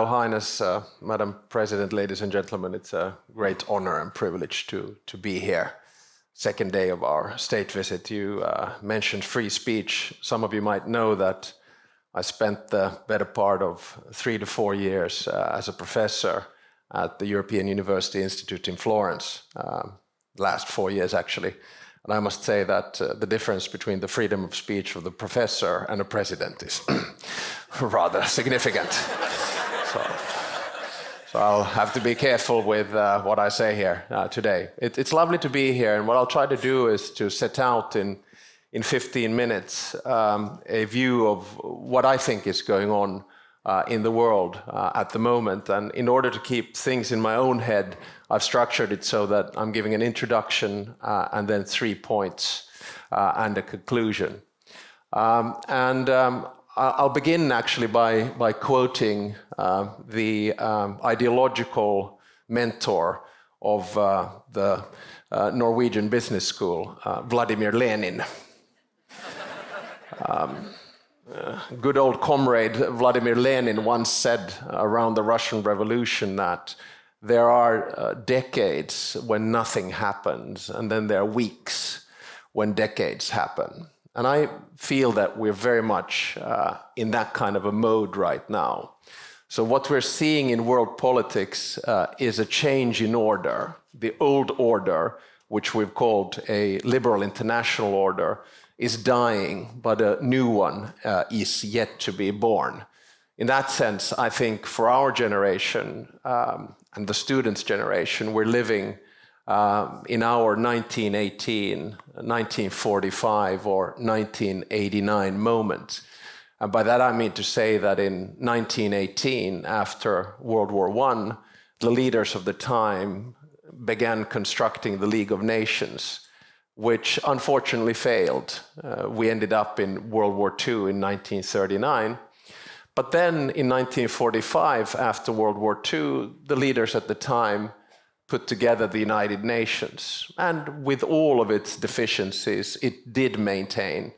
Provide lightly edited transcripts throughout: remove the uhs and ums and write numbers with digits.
Highness, Madam President, ladies and gentlemen, it's a great honor and privilege to be here. Second day of our state visit. You mentioned free speech. Some of you might know that I spent the better part of 3 to 4 years as a professor at the European University Institute in Florence, last 4 years actually. And I must say that the difference between the freedom of speech of the professor and a president is rather significant. So I'll have to be careful with what I say here today. It's lovely to be here, and what I'll try to do is to set out in 15 minutes a view of what I think is going on in the world at the moment. And in order to keep things in my own head, I've structured it so that I'm giving an introduction and then 3 points and a conclusion. I'll begin actually by quoting the ideological mentor of the Norwegian Business School, Vladimir Lenin. Good old comrade Vladimir Lenin once said around the Russian Revolution that there are decades when nothing happens, and then there are weeks when decades happen. And I feel that we're very much in that kind of a mode right now. So what we're seeing in world politics is a change in order. The old order, which we've called a liberal international order, is dying, but a new one is yet to be born. In that sense, I think for our generation and the students' generation, we're living in our 1918, 1945 or 1989 moment. And by that I mean to say that in 1918, after World War I, the leaders of the time began constructing the League of Nations, which unfortunately failed. We ended up in World War II in 1939. But then in 1945, after World War II, the leaders at the time put together the United Nations. And with all of its deficiencies, it did maintain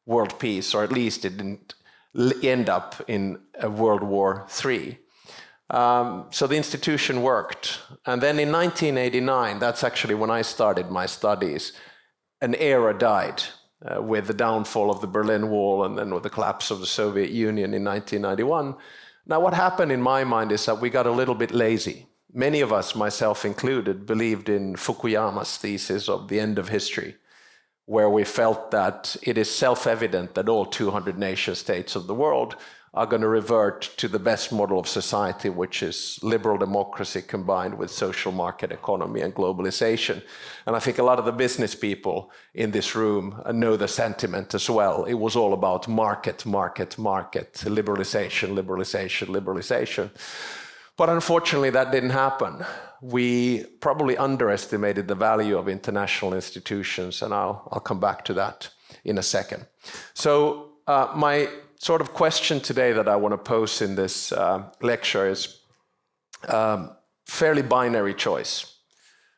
world peace, or at least it didn't end up in a World War III. So the institution worked. And then in 1989, that's actually when I started my studies, an era died with the downfall of the Berlin Wall and then with the collapse of the Soviet Union in 1991. Now what happened in my mind is that we got a little bit lazy. Many of us, myself included, believed in Fukuyama's thesis of the end of history, where we felt that it is self-evident that all 200 nation states of the world are going to revert to the best model of society, which is liberal democracy combined with social market economy and globalization. And I think a lot of the business people in this room know the sentiment as well. It was all about market, market, market, liberalization, liberalization, liberalization. But unfortunately, that didn't happen. We probably underestimated the value of international institutions, and I'll come back to that in a second. So my sort of question today that I want to pose in this lecture is fairly binary choice.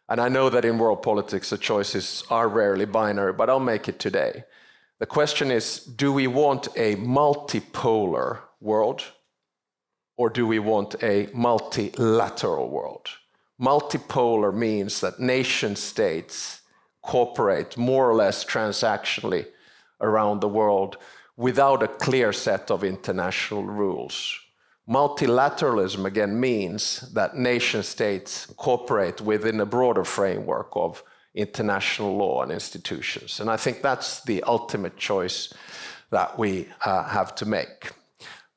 And I know that in world politics, the choices are rarely binary, but I'll make it today. The question is, do we want a multipolar world, or do we want a multilateral world? Multipolar means that nation states cooperate more or less transactionally around the world without a clear set of international rules. Multilateralism, again, means that nation states cooperate within a broader framework of international law and institutions. And I think that's the ultimate choice that we have to make.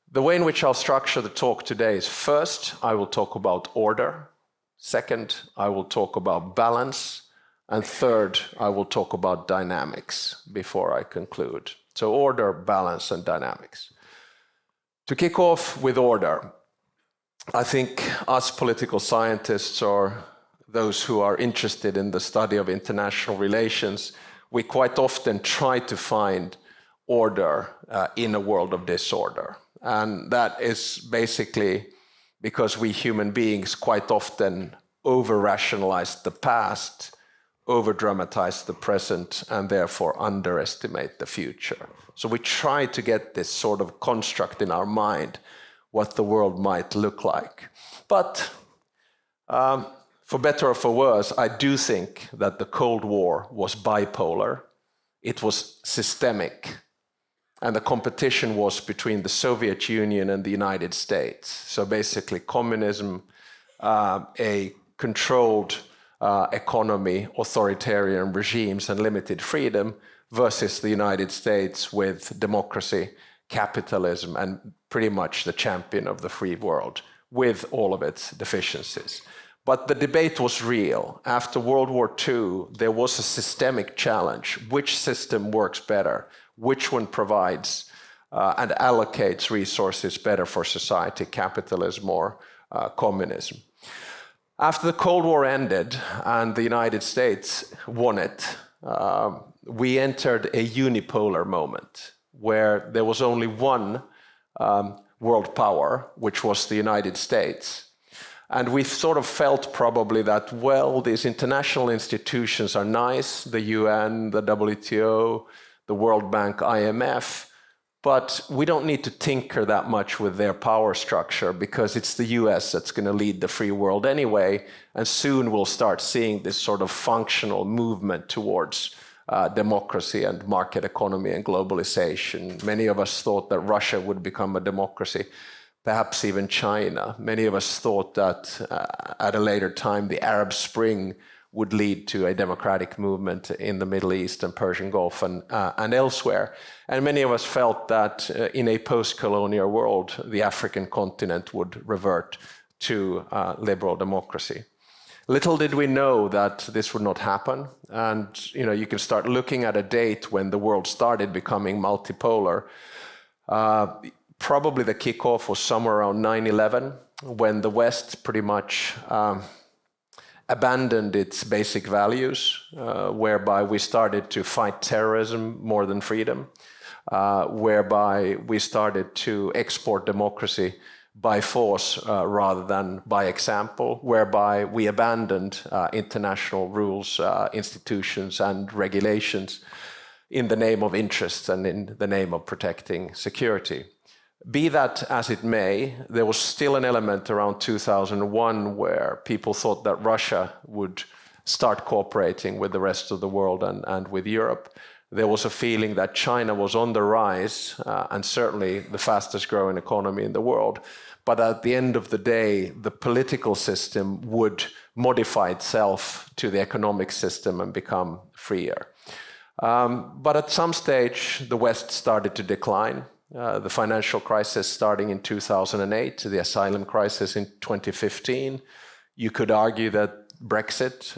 The way in which I'll structure the talk today is, first, I will talk about order. Second, I will talk about balance. And third, I will talk about dynamics before I conclude. So order, balance, and dynamics. To kick off with order, I think us political scientists, or those who are interested in the study of international relations, we quite often try to find order in a world of disorder. And that is basically because we human beings quite often over-rationalize the past, over-dramatize the present, and therefore underestimate the future. So we try to get this sort of construct in our mind what the world might look like. But for better or for worse, I do think that the Cold War was bipolar. It was systemic. And the competition was between the Soviet Union and the United States. So basically communism, a controlled economy, authoritarian regimes and limited freedom versus the United States with democracy, capitalism, and pretty much the champion of the free world with all of its deficiencies. But the debate was real. After World War II, there was a systemic challenge. Which system works better? Which one provides and allocates resources better for society, capitalism or communism? After the Cold War ended and the United States won it, we entered a unipolar moment where there was only one world power, which was the United States. And we sort of felt probably that, well, these international institutions are nice, the UN, the WTO, the World Bank, IMF, but we don't need to tinker that much with their power structure because it's the US that's going to lead the free world anyway, and soon we'll start seeing this sort of functional movement towards democracy and market economy and globalization. Many of us thought that Russia would become a democracy, perhaps even China. Many of us thought that at a later time the Arab Spring would lead to a democratic movement in the Middle East and Persian Gulf and elsewhere. And many of us felt that in a post-colonial world, the African continent would revert to liberal democracy. Little did we know that this would not happen. And you can start looking at a date when the world started becoming multipolar. Probably the kickoff was somewhere around 9/11, when the West pretty much abandoned its basic values, whereby we started to fight terrorism more than freedom, whereby we started to export democracy by force rather than by example, whereby we abandoned international rules, institutions, and regulations in the name of interests and in the name of protecting security. Be that as it may, there was still an element around 2001 where people thought that Russia would start cooperating with the rest of the world and with Europe. There was a feeling that China was on the rise and certainly the fastest growing economy in the world. But at the end of the day, the political system would modify itself to the economic system and become freer. But at some stage, the West started to decline. The financial crisis starting in 2008, the asylum crisis in 2015. You could argue that Brexit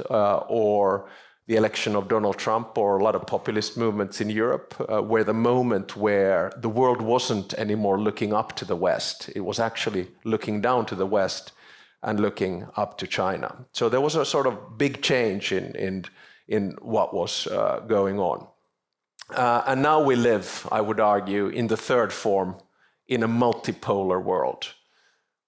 or the election of Donald Trump or a lot of populist movements in Europe were the moment where the world wasn't anymore looking up to the West. It was actually looking down to the West and looking up to China. So there was a sort of big change in what was going on. And now we live, I would argue, in the third form, in a multipolar world,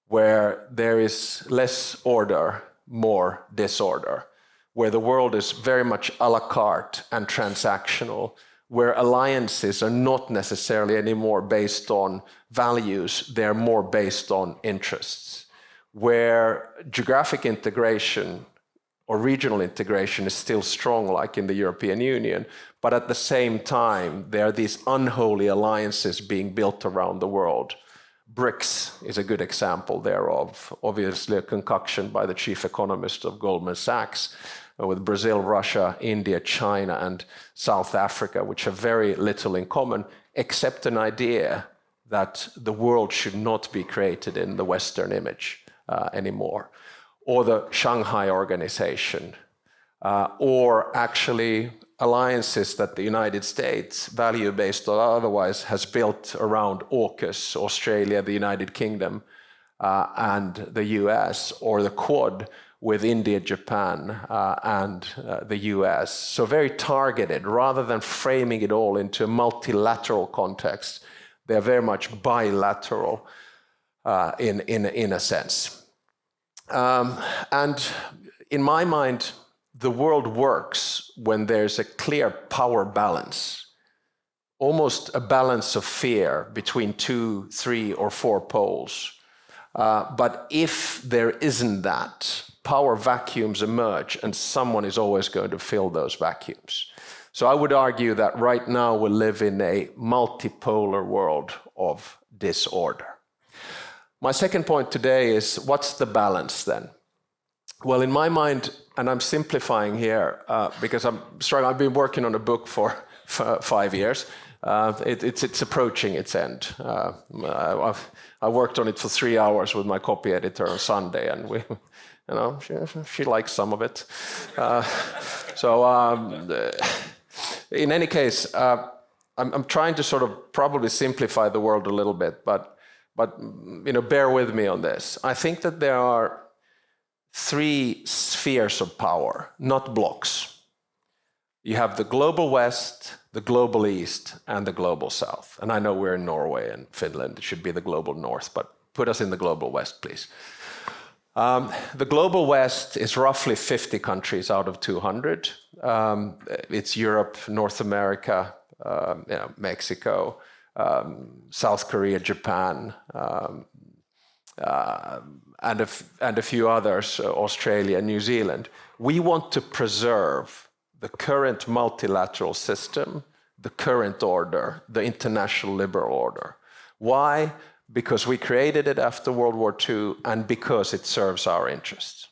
where there is less order, more disorder, where the world is very much a la carte and transactional, where alliances are not necessarily anymore based on values, they're more based on interests, where geographic integration or regional integration is still strong, like in the European Union, but at the same time, there are these unholy alliances being built around the world. BRICS is a good example thereof, obviously a concoction by the chief economist of Goldman Sachs, with Brazil, Russia, India, China, and South Africa, which have very little in common, except an idea that the world should not be created in the Western image anymore. Or the Shanghai Organization, or actually alliances that the United States, value-based or otherwise, has built around AUKUS, Australia, the United Kingdom, and the US, or the Quad with India, Japan, and the US. So very targeted, rather than framing it all into a multilateral context, they're very much bilateral in a sense. And in my mind, the world works when there's a clear power balance, almost a balance of fear between 2, 3, or 4 poles, But if there isn't that, power vacuums emerge and someone is always going to fill those vacuums. So I would argue that right now we live in a multipolar world of disorder. My second point today is, what's the balance then? Well, in my mind, and I'm simplifying here because I've been working on a book for 5 years. It's approaching its end. I worked on it for 3 hours with my copy editor on Sunday, and she likes some of it. In any case, I'm trying to sort of probably simplify the world a little bit, but bear with me on this. I think that there are 3 spheres of power, not blocks. You have the global West, the global East, and the global South. And I know we're in Norway and Finland. It should be the global North, but put us in the global West, please. The global West is roughly 50 countries out of 200. It's Europe, North America, Mexico, South Korea, Japan, and a few others, Australia, New Zealand. We want to preserve the current multilateral system, the current order, the international liberal order. Why? Because we created it after World War II and because it serves our interests.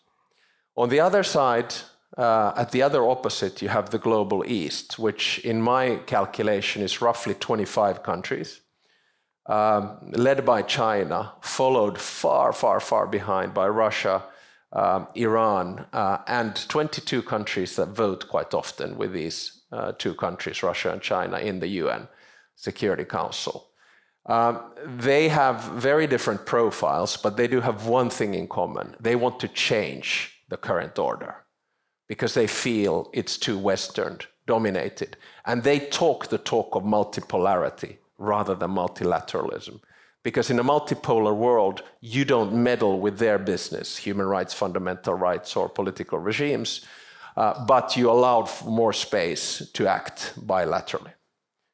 On the other side, at the other opposite, you have the global East, which in my calculation is roughly 25 countries, led by China, followed far, far, far behind by Russia, Iran, and 22 countries that vote quite often with these 2 countries, Russia and China, in the UN Security Council. They have very different profiles, but they do have one thing in common. They want to change the current order because they feel it's too Western dominated. And they talk the talk of multipolarity rather than multilateralism. Because in a multipolar world, you don't meddle with their business, human rights, fundamental rights, or political regimes, but you allow more space to act bilaterally.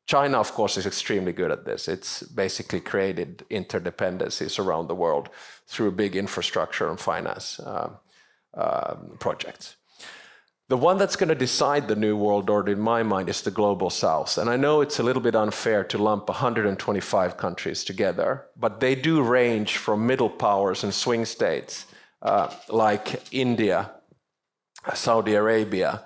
China, of course, is extremely good at this. It's basically created interdependencies around the world through big infrastructure and finance projects. The one that's going to decide the new world order, in my mind, is the global South. And I know it's a little bit unfair to lump 125 countries together, but they do range from middle powers and swing states like India, Saudi Arabia,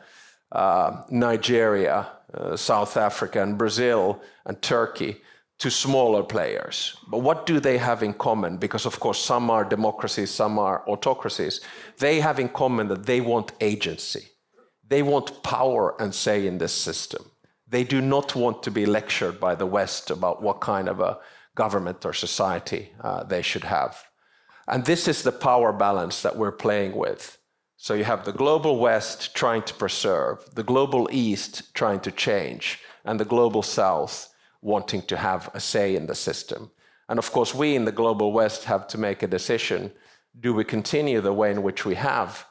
Nigeria, South Africa, and Brazil, and Turkey, to smaller players. But what do they have in common? Because, of course, some are democracies, some are autocracies. They have in common that they want agency. They want power and say in this system. They do not want to be lectured by the West about what kind of a government or society they should have. And this is the power balance that we're playing with. So you have the global West trying to preserve, the global East trying to change, and the global South wanting to have a say in the system. And of course, we in the global West have to make a decision. Do we continue the way in which we have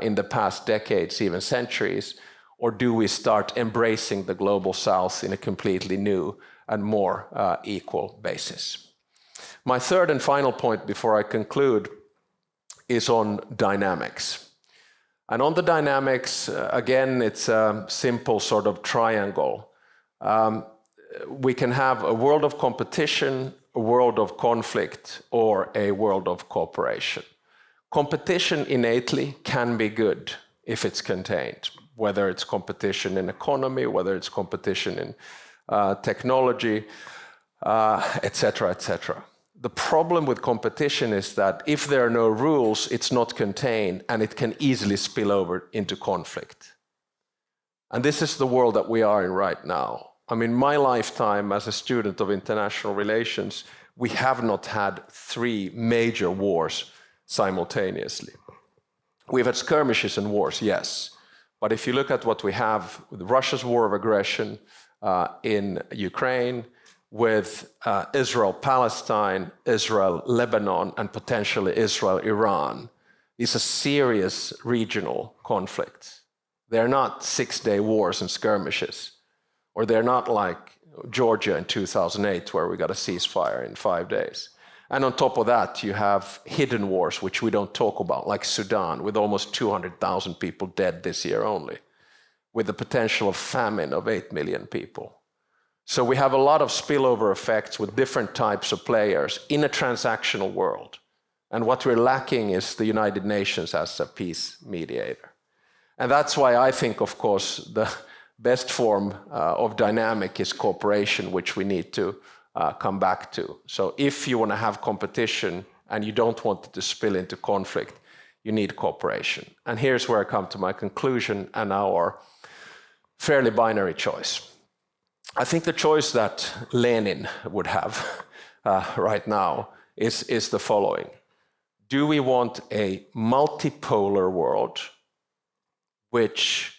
in the past decades, even centuries, or do we start embracing the global South in a completely new and more equal basis? My third and final point before I conclude is on dynamics. And on the dynamics, again, it's a simple sort of triangle. We can have a world of competition, a world of conflict, or a world of cooperation. Competition innately can be good if it's contained, whether it's competition in economy, whether it's competition in technology, etc., etc. The problem with competition is that if there are no rules, it's not contained, and it can easily spill over into conflict. And this is the world that we are in right now. I mean, my lifetime as a student of international relations, we have not had 3 major wars simultaneously. We've had skirmishes and wars, yes. But if you look at what we have with Russia's war of aggression in Ukraine, with Israel-Palestine, Israel-Lebanon, and potentially Israel-Iran, these are serious regional conflicts. They're not 6-day wars and skirmishes, or they're not like Georgia in 2008, where we got a ceasefire in 5 days. And on top of that, you have hidden wars, which we don't talk about, like Sudan, with almost 200,000 people dead this year only, with the potential of famine of 8 million people. So we have a lot of spillover effects with different types of players in a transactional world. And what we're lacking is the United Nations as a peace mediator. And that's why I think, of course, the best form of dynamic is cooperation, which we need to come back to. So if you want to have competition and you don't want it to spill into conflict, you need cooperation. And here's where I come to my conclusion and our fairly binary choice. I think the choice that Lenin would have right now is the following. Do we want a multipolar world which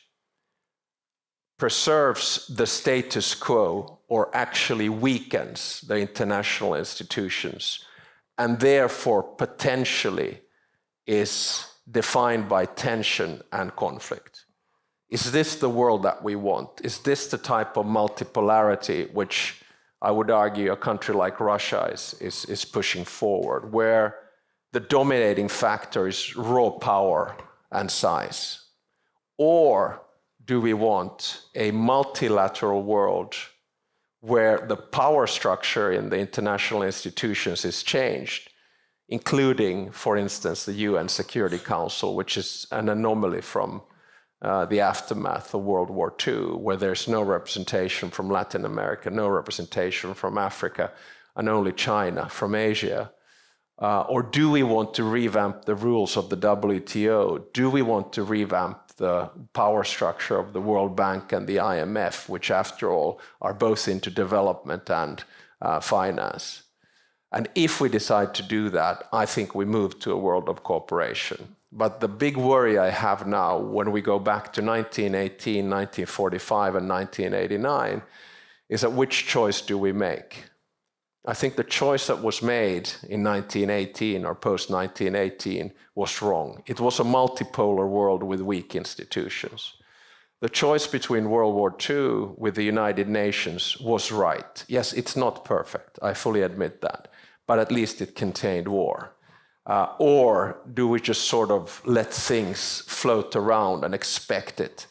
preserves the status quo or actually weakens the international institutions and therefore potentially is defined by tension and conflict? Is this the world that we want? Is this the type of multipolarity which I would argue a country like Russia is pushing forward, where the dominating factor is raw power and size? Or do we want a multilateral world where the power structure in the international institutions is changed, including, for instance, the UN Security Council, which is an anomaly from the aftermath of World War II, where there's no representation from Latin America, no representation from Africa, and only China from Asia? Or do we want to revamp the rules of the WTO? Do we want to revamp the power structure of the World Bank and the IMF, which after all are both into development and finance? And if we decide to do that, I think we move to a world of cooperation. But the big worry I have now, when we go back to 1918, 1945, and 1989, is that which choice do we make? I think the choice that was made in 1918 or post-1918 was wrong. It was a multipolar world with weak institutions. The choice between World War II with the United Nations was right. Yes, it's not perfect, I fully admit that, but at least it contained war. Or do we just sort of let things float around and expect it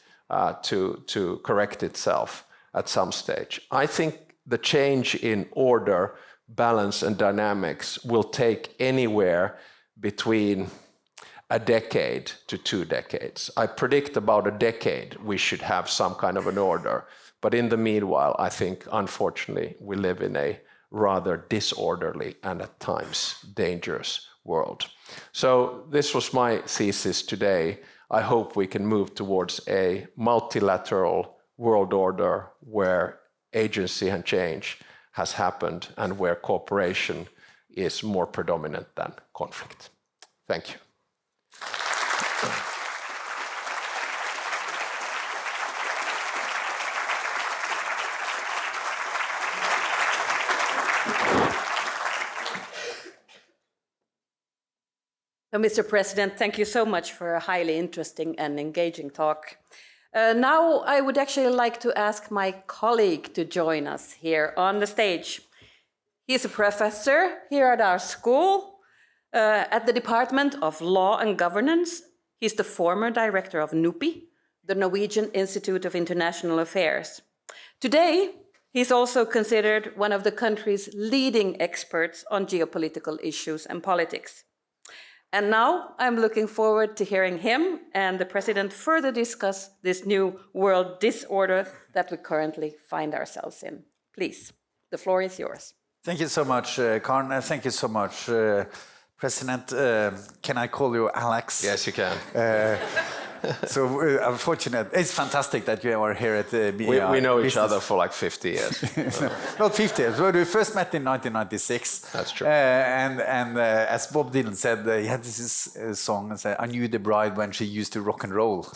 to correct itself at some stage? I think the change in order, balance, and dynamics will take anywhere between a decade to 2 decades. I predict about a decade we should have some kind of an order. But in the meanwhile, I think, unfortunately, we live in a rather disorderly and at times dangerous world. So this was my thesis today. I hope we can move towards a multilateral world order where agency and change has happened and where cooperation is more predominant than conflict. Thank you. So, Mr. President, thank you so much for a highly interesting and engaging talk. Now I would actually like to ask my colleague to join us here on the stage. He's a professor here at our school at the Department of Law and Governance. He's the former director of NUPI, the Norwegian Institute of International Affairs. Today, he's also considered one of the country's leading experts on geopolitical issues and politics. And now I'm looking forward to hearing him and the president further discuss this new world disorder that we currently find ourselves in. Please, the floor is yours. Thank you so much, Karen. Thank you so much, President. Can I call you Alex? Yes, you can. So I'm fortunate. It's fantastic that you are here at the BI. We know each other for like 50 years. Not 50 years. Well, we first met in 1996. That's true. And as Bob Dylan said, he had this song and said, "I knew the bride when she used to rock and roll."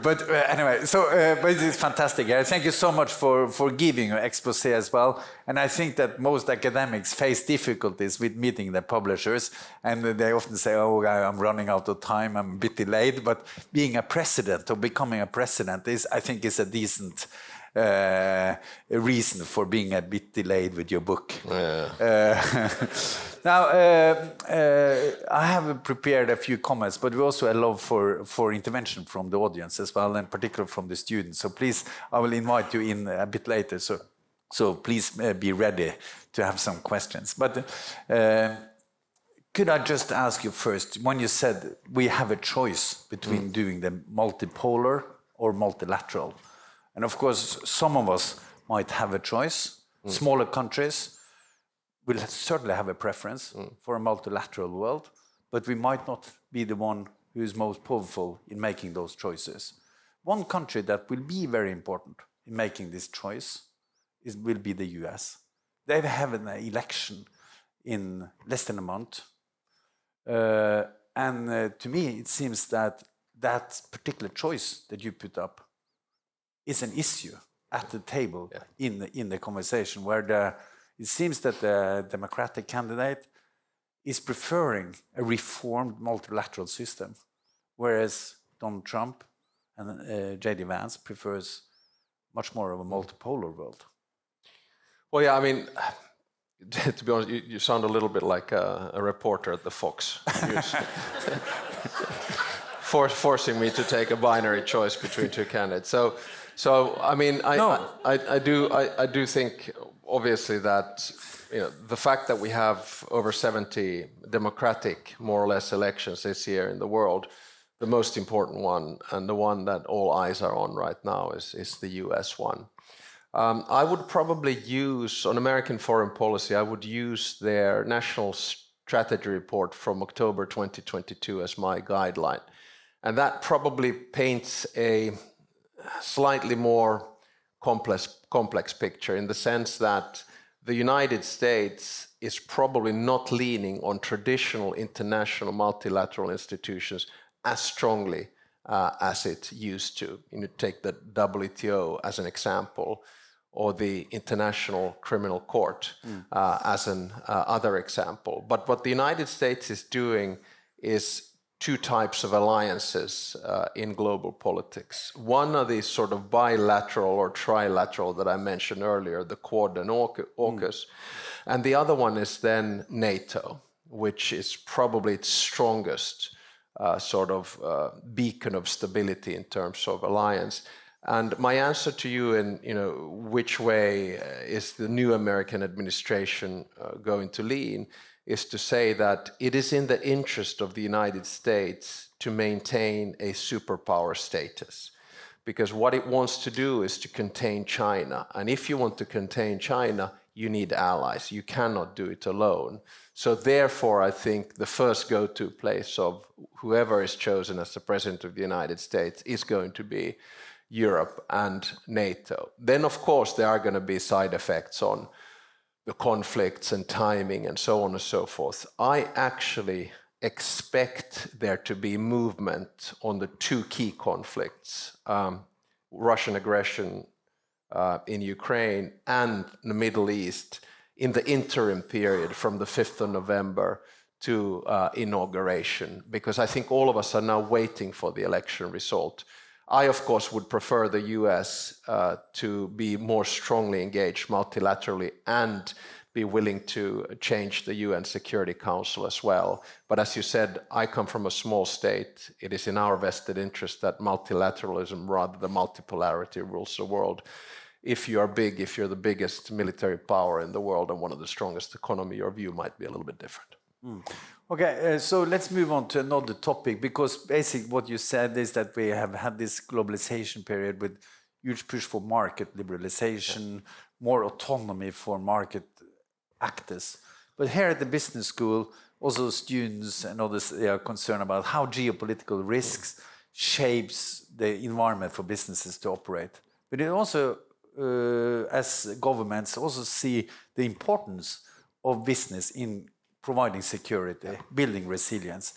But anyway, so but it's fantastic. Thank you so much for giving your expose as well. And I think that most academics face difficulties with meeting their publishers, and they often say, "Oh, I'm running out of time, I'm a bit delayed." But being a president or becoming a president is, I think, is a decent reason for being a bit delayed with your book. Yeah. Now, I have prepared a few comments, but we also allow for intervention from the audience as well, and particularly from the students. So please, I will invite you in a bit later. So please be ready to have some questions. But could I just ask you first, when you said we have a choice between doing the multipolar or multilateral, and of course some of us might have a choice. Smaller countries will certainly have a preference for a multilateral world, but we might not be the one who is most powerful in making those choices. One country that will be very important in making this choice will be the US. They have an election in less than a month. To me, it seems that that particular choice that you put up is an issue at the table in the conversation, where it seems that the Democratic candidate is preferring a reformed multilateral system, whereas Donald Trump and J.D. Vance prefers much more of a multipolar world. Well, yeah, I mean, to be honest, you sound a little bit like a reporter at the Fox News. Forcing me to take a binary choice between two candidates. So I mean, I do think, obviously, that the fact that we have over 70 democratic, more or less, elections this year in the world, the most important one and the one that all eyes are on right now is the US one. I would probably use, on American foreign policy, I would use their national strategy report from October 2022 as my guideline. And that probably paints a slightly more complex picture, in the sense that the United States is probably not leaning on traditional international multilateral institutions as strongly as it used to. Take the WTO as an example, or the International Criminal Court as an other example. But what the United States is doing is two types of alliances in global politics. One are these sort of bilateral or trilateral that I mentioned earlier, the Quad and AUKUS. And the other one is then NATO, which is probably its strongest beacon of stability in terms of alliance. And my answer to you in which way is the new American administration going to lean is to say that it is in the interest of the United States to maintain a superpower status. Because what it wants to do is to contain China. And if you want to contain China, you need allies. You cannot do it alone. So therefore, I think the first go-to place of whoever is chosen as the President of the United States is going to be Europe and NATO. Then, of course, there are going to be side effects on the conflicts and timing and so on and so forth. I actually expect there to be movement on the two key conflicts, Russian aggression in Ukraine and the Middle East, in the interim period from the 5th of November to inauguration, because I think all of us are now waiting for the election result. I, of course, would prefer the US to be more strongly engaged multilaterally and be willing to change the UN Security Council as well. But as you said, I come from a small state. It is in our vested interest that multilateralism rather than multipolarity rules the world. If you are big, if you're the biggest military power in the world and one of the strongest economy, your view might be a little bit different. Okay, so let's move on to another topic, because basically what you said is that we have had this globalization period with huge push for market liberalization, more autonomy for market actors. But here at the business school, also students and others are concerned about how geopolitical risks shapes the environment for businesses to operate. But it also, as governments, also see the importance of business in providing security, building resilience.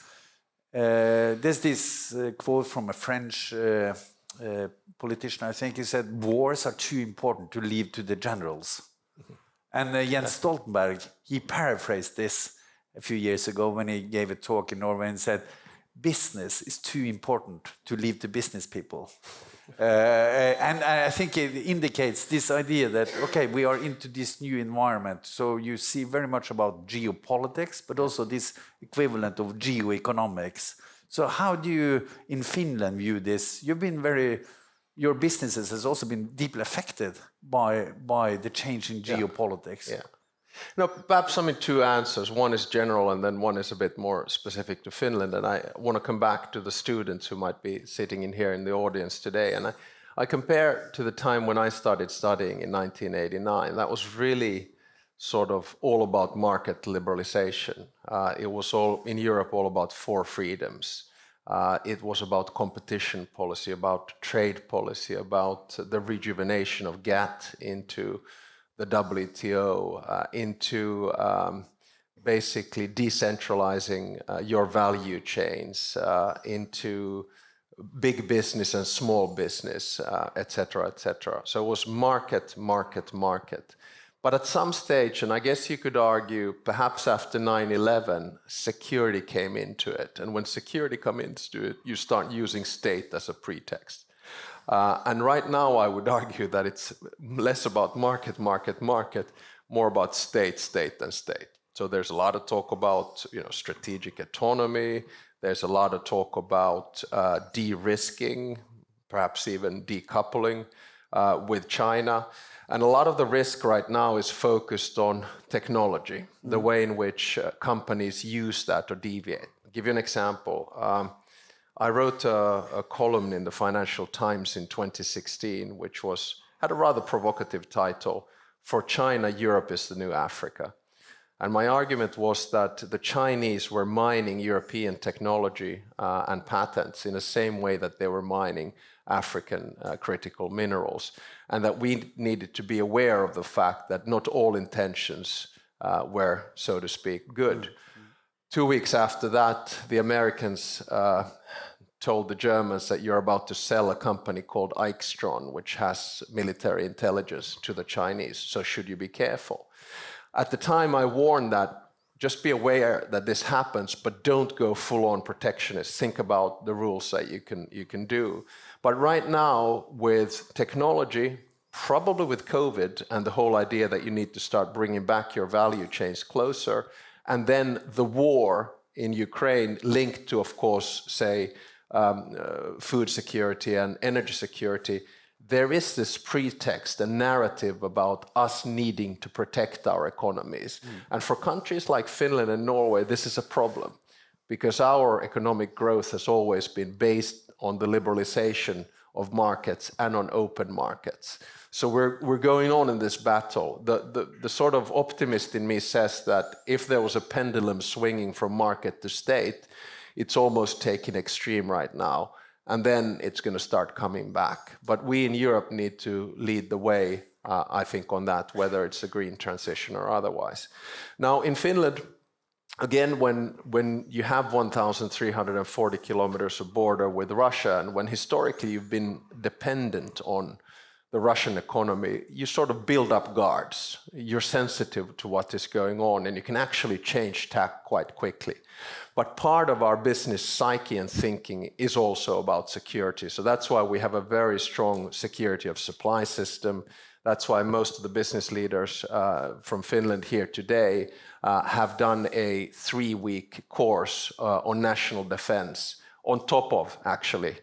There's this quote from a French politician, I think. He said, "Wars are too important to leave to the generals." And Jens Stoltenberg, he paraphrased this a few years ago when he gave a talk in Norway and said, business is too important to leave to business people. And I think it indicates this idea that, okay, we are into this new environment. So you see very much about geopolitics, but also this equivalent of geoeconomics. So how do you, in Finland, view this? You've been your businesses has also been deeply affected by the change in geopolitics. Yeah. No, perhaps two answers. One is general and then one is a bit more specific to Finland. And I want to come back to the students who might be sitting in here in the audience today. And I compare to the time when I started studying in 1989. That was really sort of all about market liberalization. It was all in Europe all about four freedoms. It was about competition policy, about trade policy, about the rejuvenation of GATT into the WTO, into basically decentralizing your value chains, into big business and small business, et cetera, et cetera. So it was market, market, market. But at some stage, and I guess you could argue perhaps after 9/11, security came into it. And when security comes into it, you start using state as a pretext. And right now, I would argue that it's less about market, market, market, more about state, state, and state. So there's a lot of talk about strategic autonomy. There's a lot of talk about de-risking, perhaps even decoupling with China. And a lot of the risk right now is focused on technology, the way in which companies use that or deviate. I'll give you an example. I wrote a column in the Financial Times in 2016, which had a rather provocative title, "For China, Europe is the New Africa." And my argument was that the Chinese were mining European technology and patents in the same way that they were mining African critical minerals, and that we needed to be aware of the fact that not all intentions were, so to speak, good. 2 weeks after that, the Americans told the Germans that you're about to sell a company called Eichstron, which has military intelligence, to the Chinese, so should you be careful? At the time, I warned that just be aware that this happens, but don't go full-on protectionist. Think about the rules that you can do. But right now, with technology, probably with COVID, and the whole idea that you need to start bringing back your value chains closer, and then the war in Ukraine linked to, of course, say, food security and energy security, there is this pretext, a narrative about us needing to protect our economies. And for countries like Finland and Norway, this is a problem because our economic growth has always been based on the liberalization of markets and on open markets. So we're going on in this battle. The sort of optimist in me says that if there was a pendulum swinging from market to state, it's almost taking extreme right now. And then it's going to start coming back. But we in Europe need to lead the way, I think, on that, whether it's a green transition or otherwise. Now, in Finland, again, when you have 1,340 kilometers of border with Russia, and when historically you've been dependent on the Russian economy, you sort of build up guards. You're sensitive to what is going on, and you can actually change tack quite quickly. But part of our business psyche and thinking is also about security. So that's why we have a very strong security of supply system. That's why most of the business leaders from Finland here today have done a 3-week course on national defense on top of actually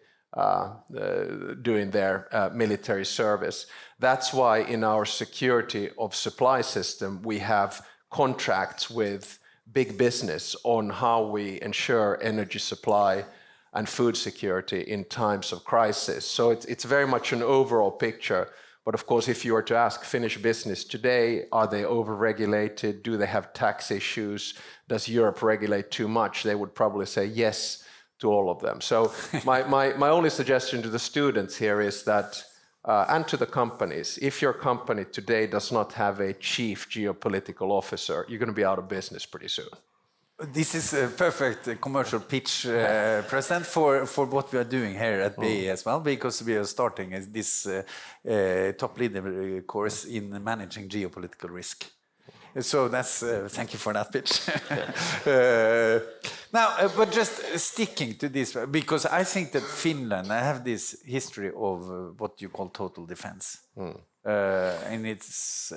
doing their military service. That's why in our security of supply system, we have contracts with big business on how we ensure energy supply and food security in times of crisis. So it's very much an overall picture. But of course, if you were to ask Finnish business today, are they over-regulated? Do they have tax issues? Does Europe regulate too much? They would probably say yes to all of them. So my only suggestion to the students here is that, and to the companies, if your company today does not have a chief geopolitical officer, you're going to be out of business pretty soon. This is a perfect commercial pitch, President, for what we are doing here at BI as well, because we are starting this top leader course in managing geopolitical risk. So that's thank you for that pitch. Now, but just sticking to this, because I think that Finland, I have this history of what you call total defense. And it's,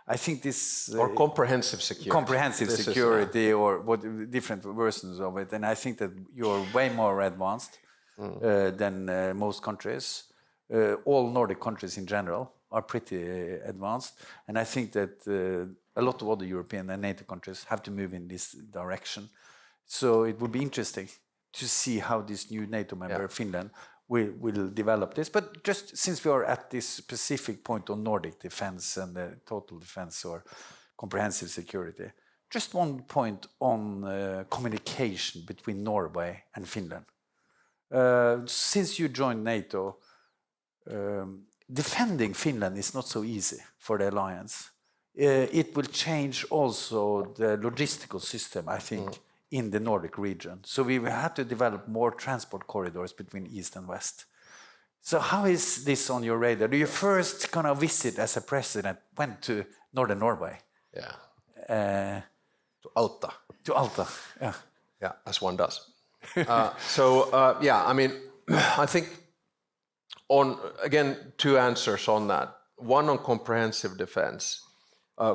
I think this... or comprehensive security. Comprehensive security, or what different versions of it. And I think that you're way more advanced than most countries. All Nordic countries in general are pretty advanced. And I think that a lot of other European and NATO countries have to move in this direction. So it would be interesting to see how this new NATO member, Finland, will develop this. But just since we are at this specific point on Nordic defense and total defense or comprehensive security, just one point on communication between Norway and Finland. Since you joined NATO, defending Finland is not so easy for the alliance. It will change also the logistical system, I think, in the Nordic region. So we had to develop more transport corridors between East and West. So how is this on your radar? Do you first kind of visit as a president, went to Northern Norway? Yeah. To Alta. To Alta, yeah. Yeah, as one does. I mean, I think again, two answers on that. One on comprehensive defense.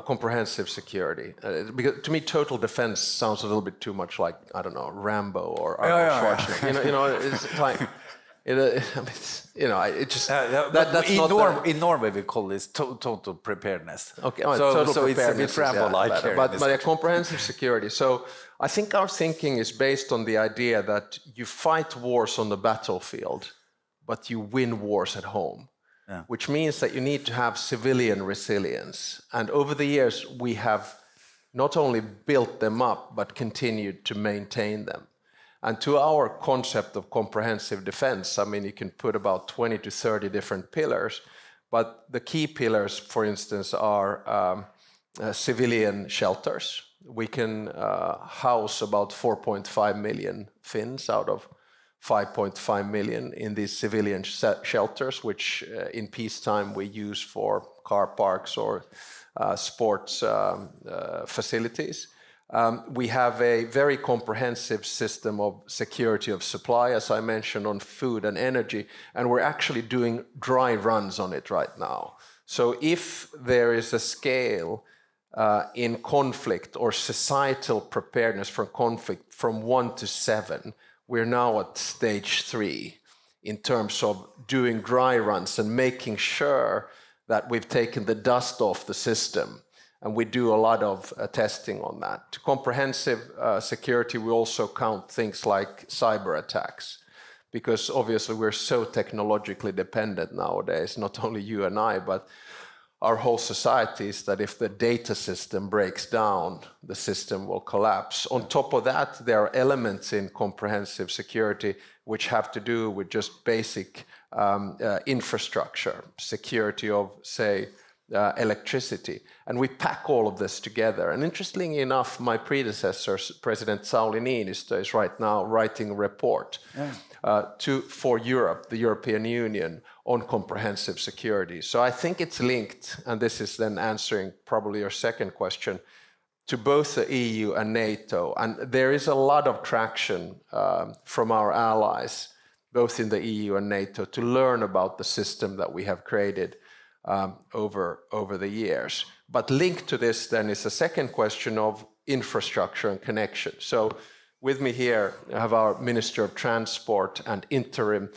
Comprehensive security. Because to me, total defense sounds a little bit too much like, I don't know, Rambo or Arnold Schwarzenegger. It's like, it just that's in Norway we call this total preparedness. Okay, so it's a bit Rambo-like. But comprehensive security. So I think our thinking is based on the idea that you fight wars on the battlefield, but you win wars at home. Yeah. Which means that you need to have civilian resilience. And over the years, we have not only built them up, but continued to maintain them. And to our concept of comprehensive defense, I mean, you can put about 20 to 30 different pillars, but the key pillars, for instance, are civilian shelters. We can house about 4.5 million Finns out of 5.5 million in these civilian shelters, which in peacetime we use for car parks or sports facilities. We have a very comprehensive system of security of supply, as I mentioned, on food and energy, and we're actually doing dry runs on it right now. So if there is a scale in conflict or societal preparedness for conflict from 1 to 7, we're now at stage 3 in terms of doing dry runs and making sure that we've taken the dust off the system. And we do a lot of testing on that. To comprehensive security, we also count things like cyber attacks, because obviously we're so technologically dependent nowadays, not only you and I, but our whole societies, that if the data system breaks down, the system will collapse. On top of that, there are elements in comprehensive security which have to do with just basic infrastructure, security of, say, electricity. And we pack all of this together. And interestingly enough, my predecessor, President Sauli Niinistö, is right now writing a report for Europe, the European Union, on comprehensive security. So I think it's linked, and this is then answering probably your second question, to both the EU and NATO. And there is a lot of traction from our allies, both in the EU and NATO, to learn about the system that we have created over the years. But linked to this then is a second question of infrastructure and connection. So with me here, I have our Minister of Transport and Interim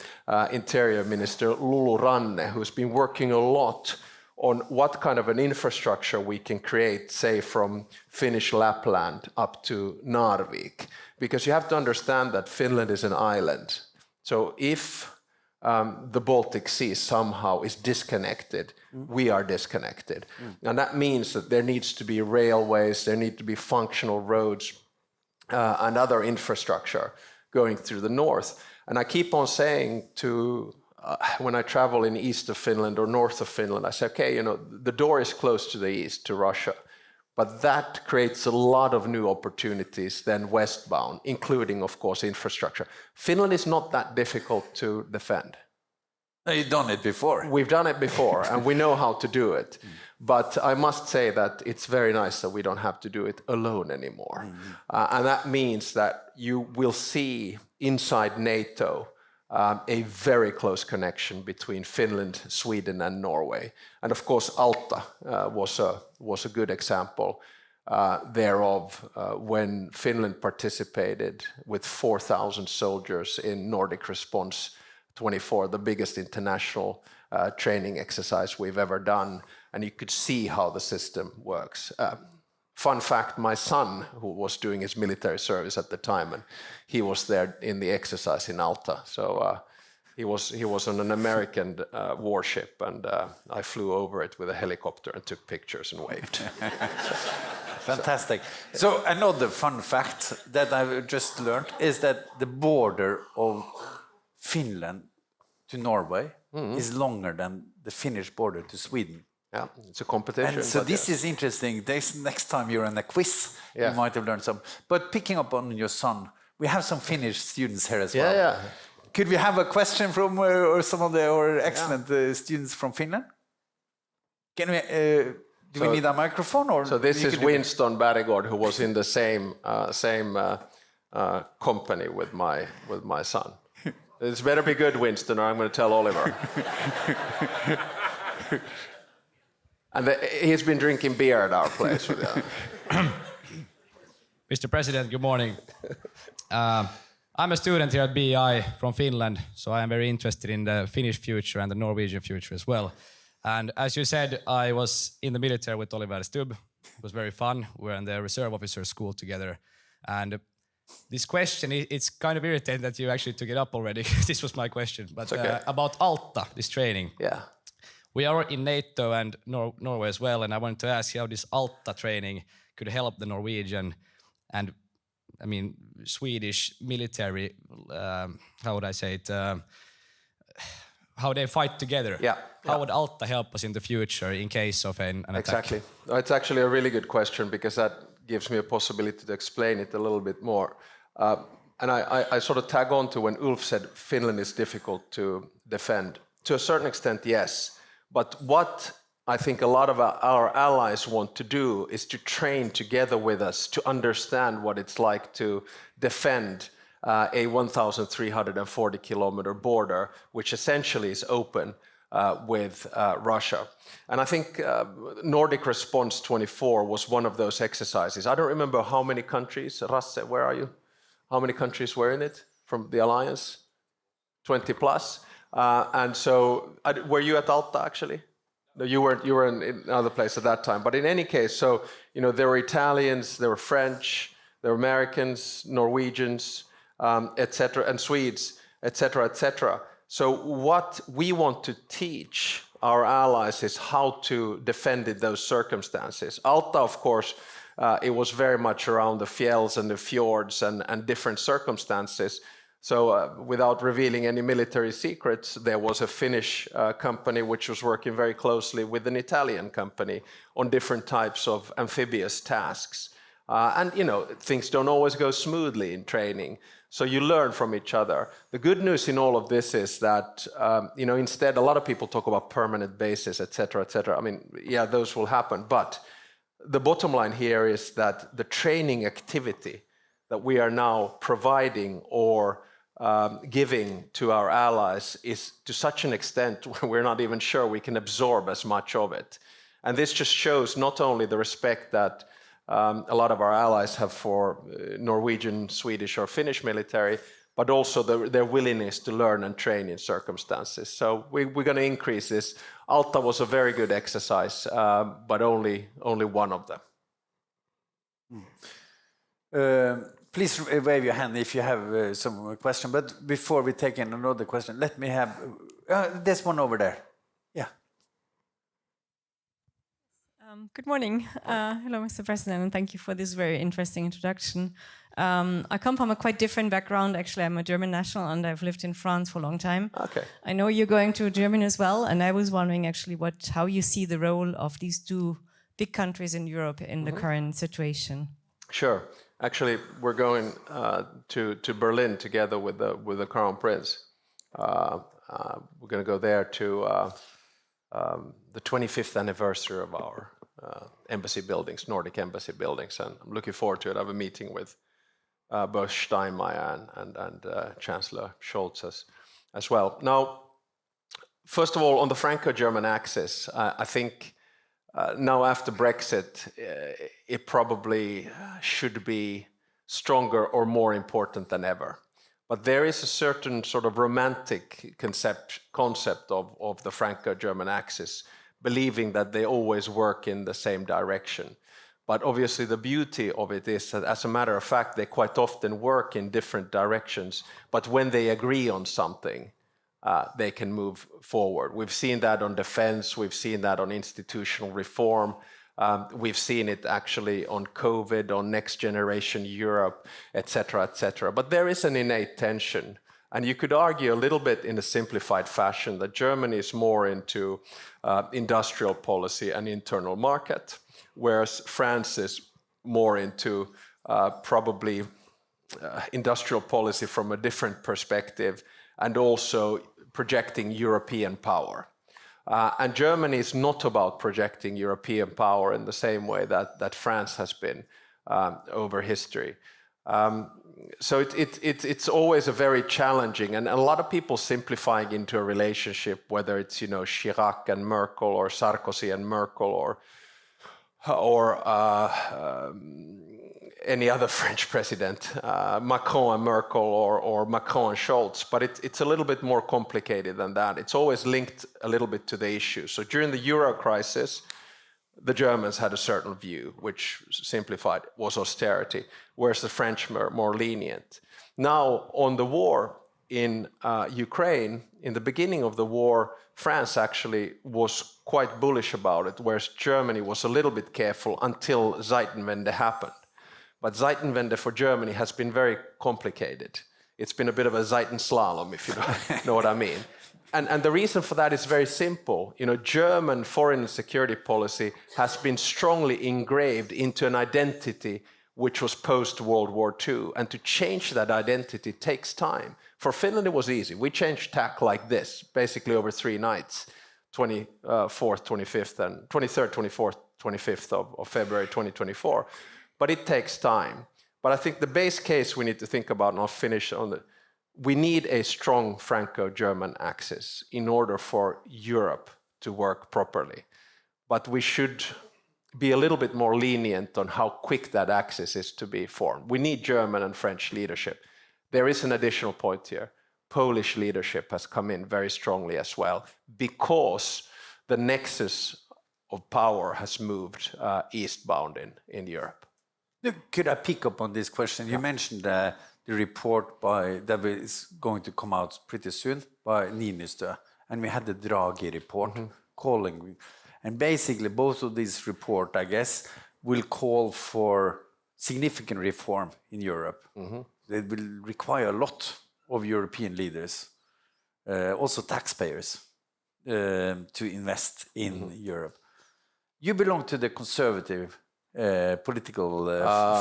Interior Minister Lulu Ranne, who's been working a lot on what kind of an infrastructure we can create, say, from Finnish Lapland up to Narvik. Because you have to understand that Finland is an island. So if the Baltic Sea somehow is disconnected, we are disconnected. And that means that there needs to be railways, there need to be functional roads, and other infrastructure going through the north. And I keep on saying to, when I travel in east of Finland or north of Finland, I say, okay, the door is closed to the east, to Russia, but that creates a lot of new opportunities then westbound, including, of course, infrastructure. Finland is not that difficult to defend. No, you've done it before. We've done it before, and we know how to do it. But I must say that it's very nice that we don't have to do it alone anymore. And that means that you will see inside NATO a very close connection between Finland, Sweden, and Norway. And of course, Alta was a good example thereof when Finland participated with 4,000 soldiers in Nordic Response 24, the biggest international training exercise we've ever done. And you could see how the system works. Fun fact, my son, who was doing his military service at the time, and he was there in the exercise in Alta. So he was on an American warship, and I flew over it with a helicopter and took pictures and waved. Fantastic. So another fun fact that I've just learned is that the border of Finland to Norway is longer than the Finnish border to Sweden. Yeah, it's a competition. And so this is interesting. Next time you're in a quiz, you might have learned some. But picking up on your son, we have some Finnish students here as well. Yeah. Could we have a question from or some of our excellent students from Finland? Can we? Do we need a microphone? Or so this is Winston Battigord, who was in the same company with my son. It's better be good, Winston, or I'm going to tell Oliver. And he's been drinking beer at our place. Mr. President, good morning. I'm a student here at BI from Finland, so I am very interested in the Finnish future and the Norwegian future as well. And as you said, I was in the military with Oliver Stubb. It was very fun. We were in the reserve officer school together. And this question, it's kind of irritating that you actually took it up already. This was my question. But okay. About Alta, this training. Yeah. We are in NATO and Norway as well, and I wanted to ask you how this Alta training could help the Norwegian and, I mean, Swedish military, how would I say it, how they fight together. Yeah. How would Alta help us in the future in case of an attack? Exactly. It's actually a really good question because that gives me a possibility to explain it a little bit more. And I sort of tag on to when Ulf said Finland is difficult to defend. To a certain extent, yes. But what I think a lot of our allies want to do is to train together with us to understand what it's like to defend a 1,340 kilometer border, which essentially is open with Russia. And I think Nordic Response 24 was one of those exercises. I don't remember how many countries, Rasse, where are you? How many countries were in it from the alliance? 20 plus. And so, were you at Alta actually? No, you were in another place at that time. But in any case, so, you know, there were Italians, there were French, there were Americans, Norwegians, etc., and Swedes, etc., etc. So what we want to teach our allies is how to defend in those circumstances. Alta, of course, it was very much around the fjells and the fjords and different circumstances. So without revealing any military secrets, there was a Finnish company which was working very closely with an Italian company on different types of amphibious tasks. And, you know, things don't always go smoothly in training. So you learn from each other. The good news in all of this is that, you know, instead, a lot of people talk about permanent bases, et cetera, et cetera. I mean, yeah, those will happen. But the bottom line here is that the training activity that we are now providing or giving to our allies is to such an extent where we're not even sure we can absorb as much of it. And this just shows not only the respect that a lot of our allies have for Norwegian, Swedish, or Finnish military, but also their willingness to learn and train in circumstances. So we're going to increase this. Alta was a very good exercise, but only one of them. Please wave your hand if you have some question. But before we take in another question, let me have... there's one over there. Yeah. Good morning. Hello, Mr. President, and thank you for this very interesting introduction. I come from a quite different background. Actually, I'm a German national, and I've lived in France for a long time. Okay. I know you're going to Germany as well, and I was wondering actually how you see the role of these two big countries in Europe in the current situation. Sure. Actually, we're going to Berlin together with the Crown Prince, We're going to go there to the 25th anniversary of our embassy buildings, Nordic embassy buildings, and I'm looking forward to it. I have a meeting with both Steinmeier and Chancellor Scholz as well. Now, first of all, on the Franco-German axis, I think now after Brexit, it probably should be stronger or more important than ever. But there is a certain sort of romantic concept of the Franco-German axis, believing that they always work in the same direction. But obviously the beauty of it is that, as a matter of fact, they quite often work in different directions, but when they agree on something, they can move forward. We've seen that on defense, we've seen that on institutional reform, we've seen it actually on COVID, on next generation Europe, etc., etc. But there is an innate tension. And you could argue a little bit in a simplified fashion that Germany is more into industrial policy and internal market, whereas France is more into probably industrial policy from a different perspective and also projecting European power. And Germany is not about projecting European power in the same way that France has been over history. So it's always a very challenging, and a lot of people simplifying into a relationship, whether it's Chirac and Merkel or Sarkozy and Merkel or any other French president, Macron and Merkel or Macron and Scholz, but it's a little bit more complicated than that. It's always linked a little bit to the issue. So during the Euro crisis, the Germans had a certain view, which simplified was austerity, whereas the French were more lenient. Now, on the war in Ukraine, in the beginning of the war, France actually was quite bullish about it, whereas Germany was a little bit careful until Zeitenwende happened. But Zeitenwende for Germany has been very complicated. It's been a bit of a Zeitenslalom, if you know what I mean. And the reason for that is very simple. German foreign and security policy has been strongly engraved into an identity which was post-World War II. And to change that identity takes time. For Finland, it was easy. We changed tack like this, basically over 3 nights, 24th, 25th, and 23rd, 24th, 25th of February 2024. But it takes time. But I think the base case we need to think about, and I'll finish on it, we need a strong Franco-German axis in order for Europe to work properly. But we should be a little bit more lenient on how quick that axis is to be formed. We need German and French leadership. There is an additional point here. Polish leadership has come in very strongly as well, because the nexus of power has moved eastbound in Europe. Could I pick up on this question? You mentioned the report that is going to come out pretty soon by Niinistö, and we had the Draghi report calling. And basically, both of these reports, I guess, will call for significant reform in Europe. They will require a lot of European leaders, also taxpayers, to invest in Europe. You belong to the conservative political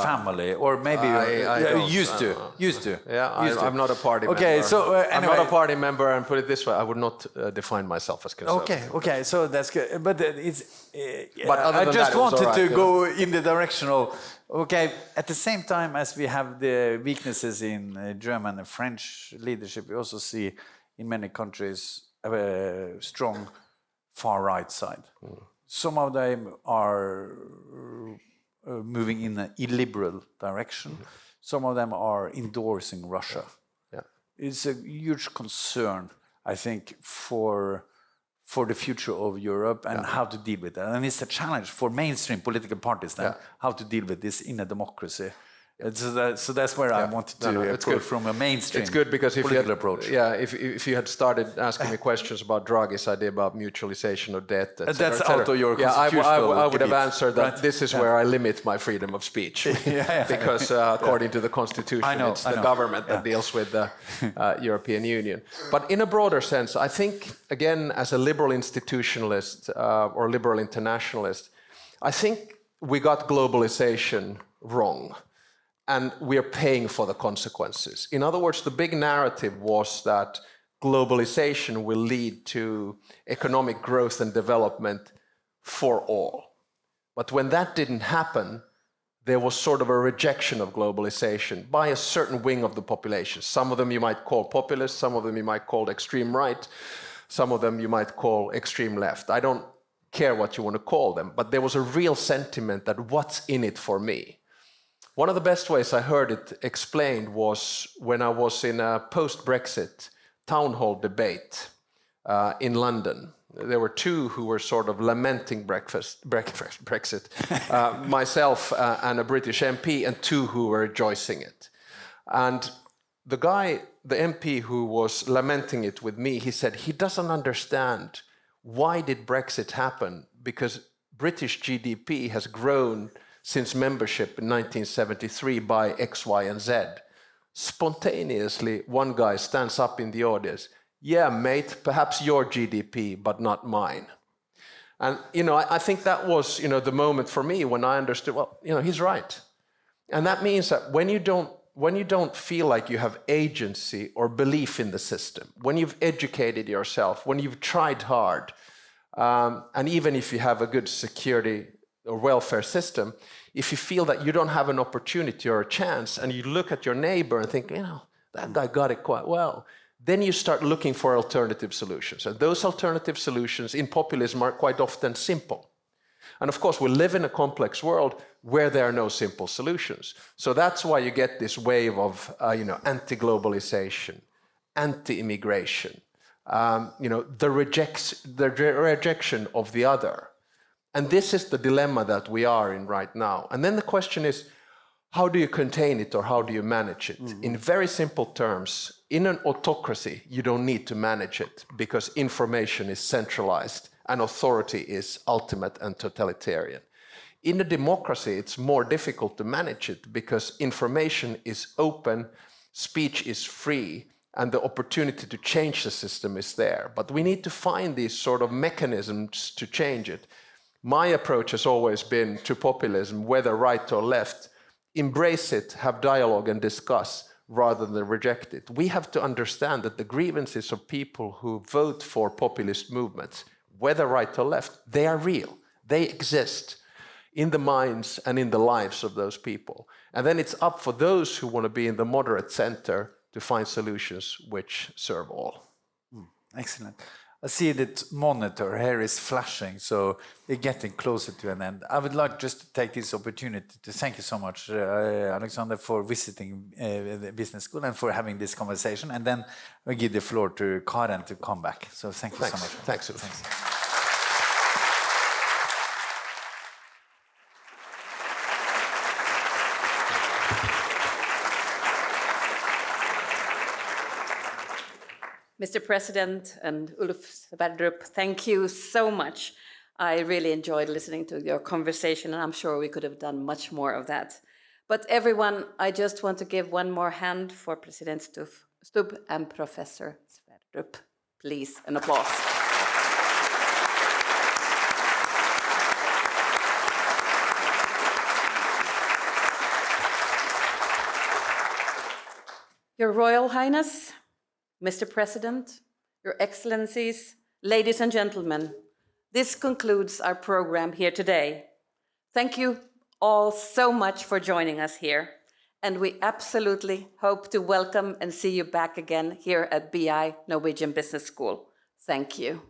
family, or maybe used to. Yeah, I'm not a party member. Okay, so anyway. I'm not a party member, and put it this way, I would not define myself as conservative. Okay, so that's good. But it's. But I just wanted to go in the direction of. Okay, at the same time as we have the weaknesses in German and French leadership, we also see in many countries a strong far right side. Some of them are moving in an illiberal direction. Some of them are endorsing Russia. Yeah. It's a huge concern, I think, for the future of Europe and how to deal with that. And it's a challenge for mainstream political parties then, how to deal with this in a democracy. So that's where I wanted to approach from a mainstream political approach. Yeah, if you had started asking me questions about Draghi's idea about mutualization of debt, et cetera, that's out of your constitutional I would have answered that this is where I limit my freedom of speech. Because according to the Constitution, it's the government that deals with the European Union. But in a broader sense, I think, again, as a liberal institutionalist or liberal internationalist, I think we got globalization wrong. And we are paying for the consequences. In other words, the big narrative was that globalization will lead to economic growth and development for all. But when that didn't happen, there was sort of a rejection of globalization by a certain wing of the population. Some of them you might call populist, some of them you might call extreme right, some of them you might call extreme left. I don't care what you want to call them, but there was a real sentiment that what's in it for me? One of the best ways I heard it explained was when I was in a post-Brexit town hall debate in London. There were two who were sort of lamenting Brexit, myself and a British MP, and two who were rejoicing it. And the guy, the MP who was lamenting it with me, he said he doesn't understand why did Brexit happen, because British GDP has grown since membership in 1973 by X, Y, and Z. Spontaneously, one guy stands up in the audience, yeah, mate, perhaps your GDP, but not mine. And, I think that was, the moment for me when I understood, well, he's right. And that means that when you don't feel like you have agency or belief in the system, when you've educated yourself, when you've tried hard, and even if you have a good security or welfare system, if you feel that you don't have an opportunity or a chance, and you look at your neighbor and think, that guy got it quite well, then you start looking for alternative solutions. And those alternative solutions in populism are quite often simple. And of course, we live in a complex world where there are no simple solutions. So that's why you get this wave of anti-globalization, anti-immigration, the rejection of the other. And this is the dilemma that we are in right now. And then the question is, how do you contain it or how do you manage it? In very simple terms, in an autocracy, you don't need to manage it because information is centralized and authority is ultimate and totalitarian. In a democracy, it's more difficult to manage it because information is open, speech is free, and the opportunity to change the system is there. But we need to find these sort of mechanisms to change it. My approach has always been to populism, whether right or left, embrace it, have dialogue and discuss rather than reject it. We have to understand that the grievances of people who vote for populist movements, whether right or left, they are real. They exist in the minds and in the lives of those people. And then it's up for those who want to be in the moderate center to find solutions which serve all. Excellent. I see that monitor here is flashing, so we're getting closer to an end. I would like just to take this opportunity to thank you so much, Alexander, for visiting the business school and for having this conversation. And then I give the floor to Karen to come back. So thank you so much. Thanks. Mr. President and Ulf Sverdrup, thank you so much. I really enjoyed listening to your conversation, and I'm sure we could have done much more of that. But everyone, I just want to give one more hand for President Stubb and Professor Sverdrup. Please, an applause. Your Royal Highness, Mr. President, Your Excellencies, ladies and gentlemen, this concludes our program here today. Thank you all so much for joining us here, and we absolutely hope to welcome and see you back again here at BI Norwegian Business School. Thank you.